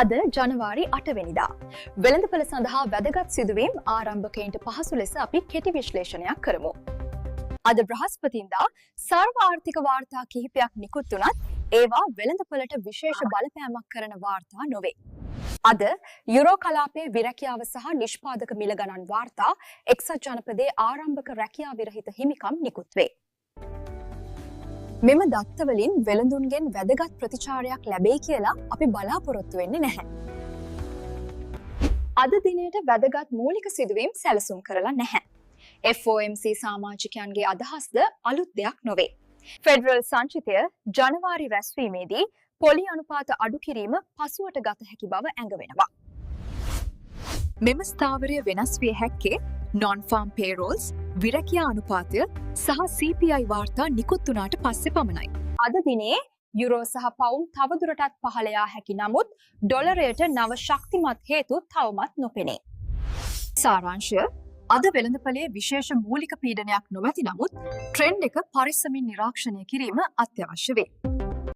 අද ජනවාරි 8 වෙනිදා වෙළඳපළ සඳහා වැදගත් සිදුවීම් ආරම්භකයින්ට පහසු ලෙස අපි කෙටි විශ්ලේෂණයක් කරමු. අද බ්‍රහස්පතින්දා සර්ව ආර්ථික වාර්තා කිහිපයක් නිකුත් වුණත් ඒවා වෙළඳපළට විශේෂ බලපෑමක් කරන වාර්තා නොවේ. අද යුරෝ කලාපයේ විරැකියාව සහ නිෂ්පාදක මිල ගණන් වාර්තා එක්සත් ජනපදයේ ආරම්භක රැකියා විරහිත හිමිකම් නිකුත් වේ. මෙම දත්තවලින් වෙළඳුන්ගෙන් වැදගත් ප්‍රතිචාරයක් ලැබෙයි කියලා අපි බලාපොරොත්තු වෙන්නේ නැහැ. අද දිනයට වැදගත් මූලික සිදුවීම් සැලසුම් කරලා නැහැ. FOMC සමාජිකයන්ගේ අදහස්ද අලුත් දෙයක් නොවේ. ෆෙඩරල් සංචිතය ජනවාරි රැස්වීමේදී පොලි අනුපාත අඩු කිරීම පසුවට ගත හැකි බව ඇඟවෙනවා. මෙම ස්ථාවරය වෙනස් විය හැක්කේ non-farm payrolls, විරැකියා අනුපාතය සහ CPI වාර්තා නිකුත් වුණාට පස්සේ පමණයි. අද දිනේ යුරෝ සහ පවුම් තවදුරටත් පහළ යා හැකි නමුත් ඩොලරයට නව ශක්තිමත් හේතු තවමත් නොපෙනේ. සාරාංශය අද වෙළඳපළේ විශේෂ මූලික පීඩනයක් නොමැති නමුත් ට්‍රෙන්ඩ් එක පරිස්සමින් නිරීක්ෂණය කිරීම අත්‍යවශ්‍ය වේ.